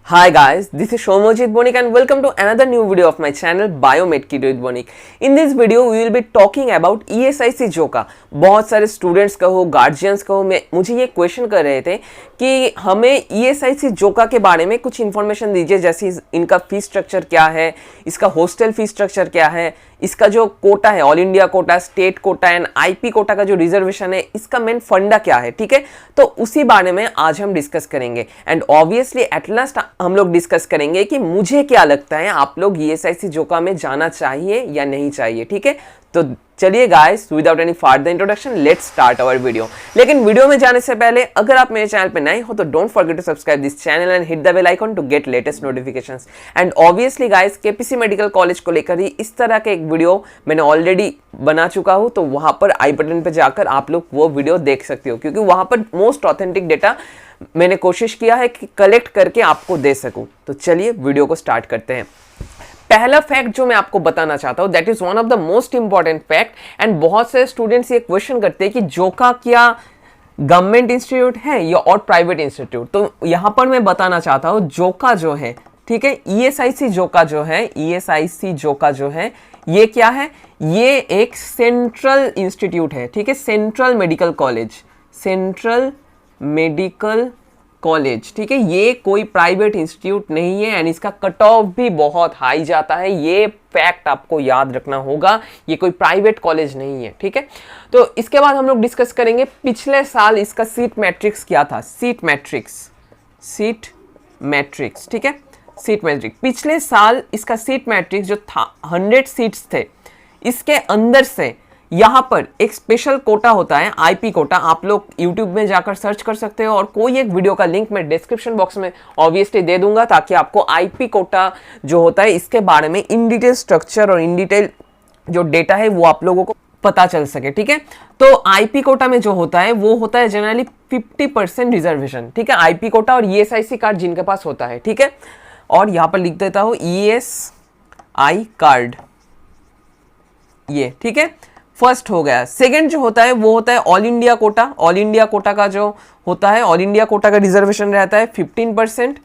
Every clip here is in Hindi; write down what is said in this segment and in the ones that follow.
Hi guys, this is Shomojit Bonik and welcome to another new video of my channel Biomed Kit with Bonik. In this video we will be talking about ESIC जोका। बहुत सारे स्टूडेंट्स कहो, गार्जियंस कहो, मुझे ये क्वेश्चन कर रहे थे कि हमें ESIC जोका के बारे में कुछ इन्फॉर्मेशन दीजिए, जैसे इनका फीस स्ट्रक्चर क्या है, इसका हॉस्टल फीस स्ट्रक्चर क्या है, इसका जो कोटा है all India quota, state quota and IP quota का जो रिजर्वेशन है, इसका मेन फंडा क्या है। ठीक है, तो उसी बारे में आज हम डिस्कस करेंगे एंड ऑब्वियसली एट लास्ट हम लोग डिस्कस करेंगे कि मुझे क्या लगता है आप लोग ESIC जोका में जाना चाहिए या नहीं चाहिए। ठीक है, तो चलिए guys without any further introduction let's start our video. लेकिन वीडियो में जाने से पहले अगर आप मेरे चैनल पे नए हो तो don't forget to subscribe this channel and hit the bell icon to get latest notifications. And obviously guys KPC medical college को लेकर ही इस तरह के एक वीडियो मैंने ऑलरेडी बना चुका हूं, तो वहां पर आई बटन पे जाकर आप लोग वो वीडियो देख सकते हो, क्योंकि वहां पर मोस्ट ऑथेंटिक डेटा मैंने कोशिश किया है कि कलेक्ट करके आपको दे सकूं। तो चलिए वीडियो को स्टार्ट करते हैं। पहला फैक्ट जो मैं आपको बताना चाहता हूं that is one of the most important fact and बहुत से स्टूडेंट्स ये क्वेश्चन करते हैं कि जोका क्या गवर्नमेंट इंस्टीट्यूट है या और प्राइवेट इंस्टीट्यूट। तो यहां पर मैं बताना चाहता हूं जोका जो है, ठीक है, ESIC जोका जो है, ESIC जोका जो है ये क्या है, ये एक सेंट्रल इंस्टीट्यूट है। ठीक है, central medical college, central medical college. ठीक है, ये कोई प्राइवेट इंस्टीट्यूट नहीं है एंड इसका कट ऑफ भी बहुत हाई जाता है। ये फैक्ट आपको याद रखना होगा, ये कोई प्राइवेट कॉलेज नहीं है। ठीक है, तो इसके बाद हम लोग डिस्कस करेंगे पिछले साल इसका सीट मैट्रिक्स क्या था। सीट मैट्रिक्स, सीट मैट्रिक्स, ठीक है, सीट मैट्रिक्स पिछले साल इसका सीट मैट्रिक्स जो था 100 सीट्स थे, इसके अंदर से यहां पर एक स्पेशल कोटा होता है आईपी कोटा। आप लोग YouTube में जाकर सर्च कर सकते हो और कोई एक वीडियो का लिंक मैं डिस्क्रिप्शन बॉक्स में ऑब्वियसली दे दूंगा, ताकि आपको आईपी कोटा जो होता है इसके बारे में इन डिटेल स्ट्रक्चर और इन डिटेल जो डेटा है वो आप लोगों को पता चल सके। ठीक है, तो आईपी कोटा में जो होता है वो होता है जनरली 50% रिजर्वेशन। ठीक है, आईपी कोटा और ESIC कार्ड जिनके पास होता है। ठीक है, और यहां पर लिख देता हूं ESI कार्ड, ये ठीक है, फर्स्ट हो गया। सेकंड जो होता है वो होता है all India Kota. All India Kota का जो होता है, ऑल इंडिया कोटा का रिजर्वेशन रहता है 15%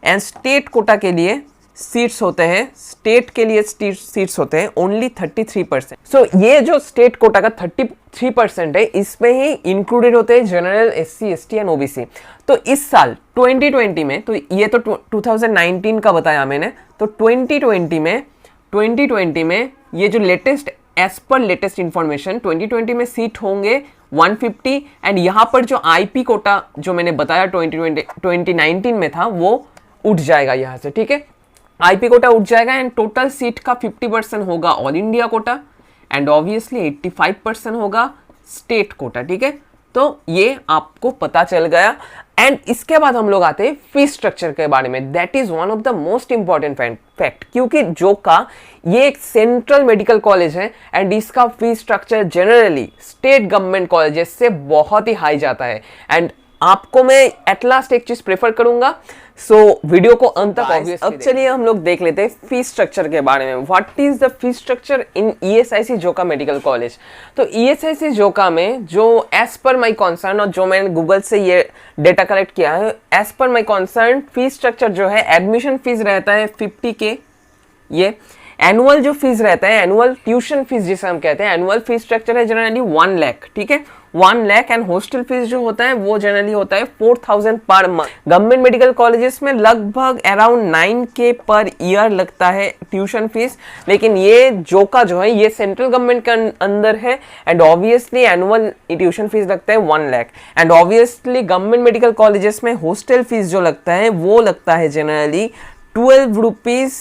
एंड स्टेट कोटा के लिए सीट्स होते हैं, स्टेट के लिए सीट्स होते हैं ओनली 33%। सो ये जो स्टेट कोटा का 33% है, इसमें ही इंक्लूडेड होते हैं general, SC, ST and OBC। तो इस साल 2020 में, तो ये तो 2019 का बताया मैंने, तो 2020 में ये जो लेटेस्ट एज पर लेटेस्ट इंफॉर्मेशन 2020 में सीट होंगे 150 एंड यहां पर जो आईपी कोटा जो मैंने बताया 2019 में था वो उठ जाएगा यहां से। ठीक है, आईपी कोटा उठ जाएगा एंड टोटल सीट का 50% होगा all India Kota and obviously 85% होगा स्टेट कोटा। ठीक है, तो ये आपको पता चल गया एंड इसके बाद हम लोग आते हैं फीस स्ट्रक्चर के बारे में। That is one of the most important fact, क्योंकि जोका ये एक सेंट्रल मेडिकल कॉलेज है एंड इसका fees structure generally state government colleges से बहुत ही हाई जाता है एंड आपको मैं एट लास्ट एक चीज प्रेफर करूंगा, सो वीडियो को अंत तक ऑब्वियसली। अब चलिए हम लोग देख लेते हैं फीस स्ट्रक्चर के बारे में। What is the fees structure in ESIC Joka medical college. तो ESIC जोका में जो एज पर माई कॉन्सर्न और जो मैंने गूगल से ये डेटा कलेक्ट किया है, एज पर माई कॉन्सर्न फीस स्ट्रक्चर जो है, एडमिशन फीस रहता है 50K। ये एनुअल जो फीस रहता है, एनुअल ट्यूशन फीस जिसे हम कहते हैं, एनुअल फीस स्ट्रक्चर है जनरली 1 लाख। ठीक है, 1 लाख एंड हॉस्टल फीस जो होता है वो जनरली होता है 4000 per month. Government medical colleges में लगभग अराउंड 9K पर ईयर लगता है ट्यूशन फीस, लेकिन ये जोका जो है ये सेंट्रल गवर्नमेंट के अंदर है and obviously annual tuition fees लगता है 1 lakh and obviously government medical colleges में हॉस्टल फीस जो लगता है वो लगता है जनरली 12 रुपीज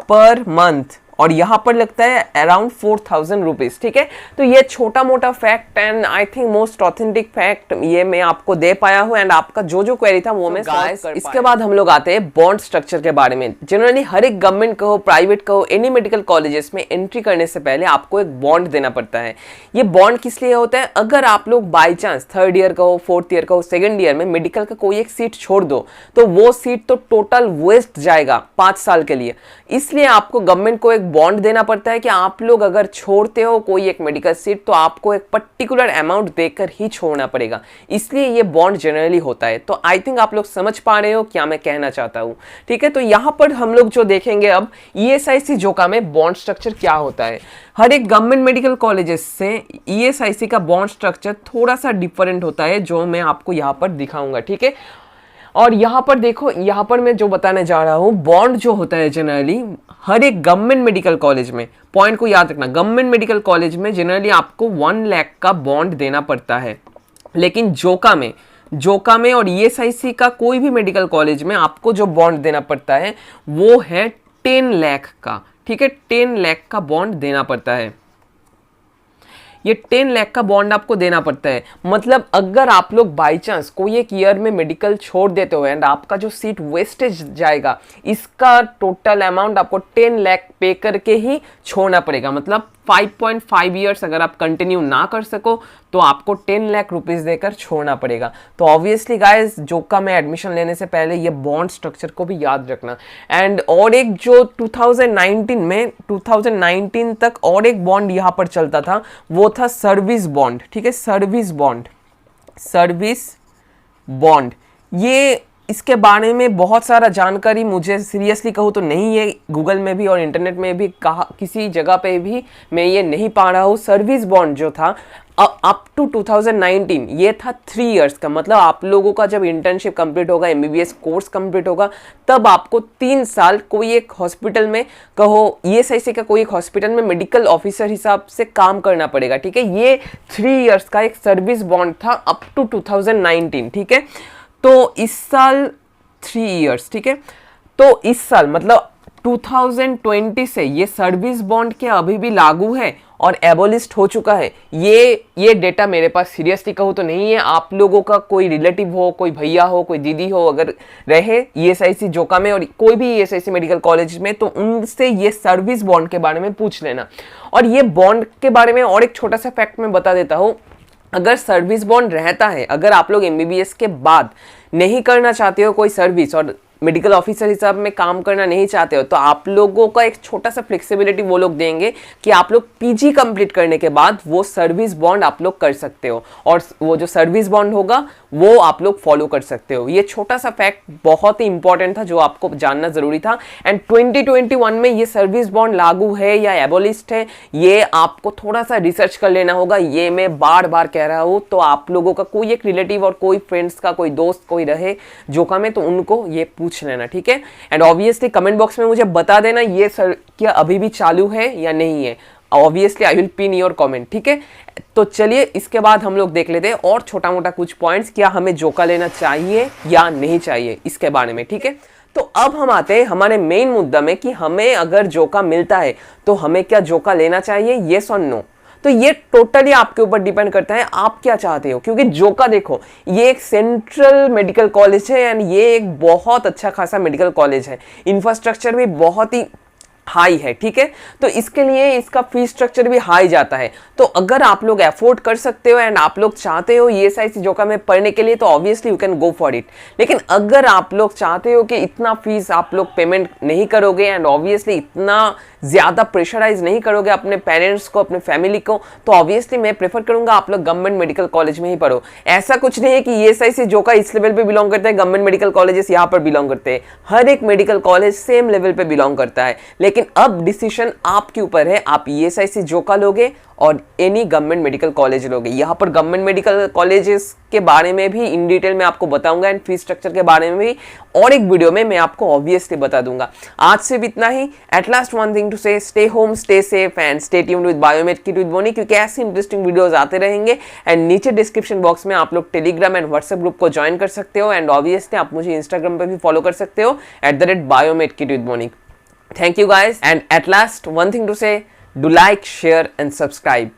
पर मंथ और यहां पर लगता है अराउंड 4000 रुपीज। ठीक है, तो ये छोटा मोटा fact and I think most authentic fact ये मैं आपको दे पाया हूं एंड आपका जो जो क्वेरी था वो मैं सॉल्व कर। इसके बाद हम लोग आते हैं बॉन्ड स्ट्रक्चर के बारे में। जनरली हर एक गवर्नमेंट कहो, प्राइवेट कहो, एनी मेडिकल कॉलेजेस में एंट्री करने से पहले आपको एक बॉन्ड देना पड़ता है। ये बॉन्ड किस लिए होता है, अगर आप लोग बाई चांस 3rd ईयर कहो, 4th ईयर कहो, 2nd ईयर में मेडिकल का कोई एक सीट छोड़ दो तो वो सीट तो टोटल वेस्ट जाएगा 5 साल के लिए, इसलिए आपको गवर्नमेंट को एक बॉन्ड देना पड़ता है कि आप लोग अगर छोड़ते हो कोई एक मेडिकल सीट तो आपको एक पर्टिकुलर अमाउंट देकर ही छोड़ना पड़ेगा, इसलिए ये बॉन्ड जनरली होता है। तो आई थिंक आप लोग समझ पा रहे हो क्या मैं कहना चाहता हूँ, ठीक है। तो यहाँ पर हम लोग जो देखेंगे अब ईएसआईसी जोका में बॉन्ड स्ट्रक्चर क्या होता है। हर एक गवर्नमेंट मेडिकल कॉलेजेस से ईएसआईसी का बॉन्ड स्ट्रक्चर थोड़ा सा डिफरेंट होता है, जो मैं आपको यहाँ पर दिखाऊंगा, ठीक है। और यहाँ पर देखो, यहाँ पर मैं जो बताने जा रहा हूँ, बॉन्ड जो होता है जनरली हर एक गवर्नमेंट मेडिकल कॉलेज में, पॉइंट को याद रखना, गवर्नमेंट मेडिकल कॉलेज में जनरली आपको 1 लाख का बॉन्ड देना पड़ता है। लेकिन जोका में और ईएसआईसी का कोई भी मेडिकल कॉलेज में आपको जो बॉन्ड देना पड़ता है वो है 10 लाख का, ठीक है। 10 लाख का बॉन्ड देना पड़ता है। ये 10 लाख का बॉन्ड आपको देना पड़ता है। मतलब अगर आप लोग बाई चांस कोई एक ईयर में मेडिकल छोड़ देते हो एंड आपका जो सीट वेस्टेज जाएगा, इसका टोटल अमाउंट आपको 10 लाख पे करके ही छोड़ना पड़ेगा। मतलब 5.5 ईयर्स अगर आप कंटिन्यू ना कर सको तो आपको 10 लाख रुपीस देकर छोड़ना पड़ेगा। तो ऑब्वियसली गाइस, जोका में एडमिशन लेने से पहले ये बॉन्ड स्ट्रक्चर को भी याद रखना। एंड और एक जो 2019 तक और एक बॉन्ड यहाँ पर चलता था, वो था सर्विस बॉन्ड, ठीक है। सर्विस बॉन्ड ये, इसके बारे में बहुत सारा जानकारी मुझे सीरियसली कहूँ तो नहीं है, गूगल में भी और इंटरनेट में भी कहा, किसी जगह पे भी मैं ये नहीं पा रहा हूँ। सर्विस बॉन्ड जो था अप टू 2019 ये था 3 इयर्स का। मतलब आप लोगों का जब इंटर्नशिप कंप्लीट होगा, एमबीबीएस कोर्स कंप्लीट होगा, तब आपको 3 साल कोई एक हॉस्पिटल में, कहो ईएसआईसी का कोई एक हॉस्पिटल में मेडिकल ऑफिसर हिसाब से काम करना पड़ेगा, ठीक है। ये 3 इयर्स का एक सर्विस बॉन्ड था अप टू 2019, ठीक है। तो इस साल 3 इयर्स, ठीक है। तो इस साल मतलब 2020 से ये सर्विस बॉन्ड के अभी भी लागू है और एबोलिस्ट हो चुका है। ये डेटा मेरे पास सीरियसली कहूँ तो नहीं है। आप लोगों का कोई रिलेटिव हो, कोई भैया हो, कोई दीदी हो, अगर रहे ईएसआईसी जोका में और कोई भी ईएसआईसी मेडिकल कॉलेज में, तो उनसे ये सर्विस बॉन्ड के बारे में पूछ लेना। और ये बॉन्ड के बारे में और एक छोटा सा फैक्ट मैं बता देता हूँ। अगर सर्विस बॉन्ड रहता है, अगर आप लोग एमबीबीएस के बाद नहीं करना चाहते हो कोई सर्विस और मेडिकल ऑफिसर हिसाब में काम करना नहीं चाहते हो, तो आप लोगों का एक छोटा सा फ्लेक्सिबिलिटी वो लोग देंगे कि आप लोग पीजी कंप्लीट करने के बाद वो सर्विस बॉन्ड आप लोग कर सकते हो और वो जो सर्विस बॉन्ड होगा वो आप लोग फॉलो कर सकते हो। ये छोटा सा फैक्ट बहुत ही इंपॉर्टेंट था जो आपको जानना जरूरी था। एंड 2021 में ये सर्विस बॉन्ड लागू है या एबोलिस्ट है, ये आपको थोड़ा सा रिसर्च कर लेना होगा। ये मैं बार बार कह रहा हूँ, तो आप लोगों का कोई एक रिलेटिव और कोई फ्रेंड्स का कोई दोस्त कोई रहे जोका में, तो उनको ये पूछ लेना, ठीक है। एंड ऑब्वियसली कमेंट बॉक्स में मुझे बता देना ये सर क्या अभी भी चालू है या नहीं है। Obviously I will pin your comment, ठीक है। तो चलिए इसके बाद हम लोग देख लेते हैं और छोटा मोटा कुछ पॉइंट्स, क्या हमें जोका लेना चाहिए या नहीं चाहिए इसके बारे में, ठीक है। तो अब हम आते हैं हमारे मेन मुद्दा में कि हमें अगर जोका मिलता है तो हमें क्या जोका लेना चाहिए, येस और नो। तो ये टोटली आपके ऊपर डिपेंड करता है आप क्या चाहते हो, क्योंकि जोका देखो ये एक सेंट्रल मेडिकल कॉलेज है एंड ये एक बहुत अच्छा खासा मेडिकल कॉलेज है। इंफ्रास्ट्रक्चर भी बहुत ही हाई है, ठीक है। तो इसके लिए इसका फीस स्ट्रक्चर भी हाई जाता है। तो अगर आप लोग अफोर्ड कर सकते हो एंड आप लोग चाहते हो ईएसआईसी जोका में पढ़ने के लिए, तो obviously you can go for it. लेकिन अगर आप लोग चाहते हो कि इतना फीस आप लोग पेमेंट नहीं करोगे एंड ऑब्वियसली इतना ज़्यादा प्रेशराइज नहीं करोगे अपने पेरेंट्स को, अपने फैमिली को, तो ऑब्वियसली मैं प्रेफर करूंगा आप लोग गवर्नमेंट मेडिकल कॉलेज में ही पढ़ो। ऐसा कुछ नहीं है कि ईएसआईसी जोका इस लेवल पे बिलोंग करता है, गवर्नमेंट मेडिकल कॉलेजेस यहाँ पर बिलोंग करते हैं। हर एक मेडिकल कॉलेज सेम लेवल पे बिलोंग करता है। लेकिन अब डिसीजन आपके ऊपर है, आप ईएसआईसी जोका लोगे और एनी गवर्नमेंट मेडिकल कॉलेज लोगे। यहाँ पर गवर्नमेंट मेडिकल कॉलेजेस के बारे में भी इन डिटेल में आपको बताऊंगा एंड फीस स्ट्रक्चर के बारे में भी और एक वीडियो में मैं आपको ऑब्वियसली बता दूंगा। आज सिर्फ इतना ही। At last one thing to say, stay home, stay safe and stay tuned with biomed kid with Bonnie, क्योंकि ऐसे इंटरेस्टिंग वीडियोस आते रहेंगे। एंड नीचे डिस्क्रिप्शन बॉक्स में आप लोग टेलीग्राम एंड व्हाट्सएप ग्रुप को ज्वाइन कर सकते हो एंड ऑब्वियसली आप मुझे इंस्टाग्राम पर भी फॉलो कर सकते हो @biomed kid with Bonnie. Thank you guys, and at last one thing to say, do like, share and subscribe.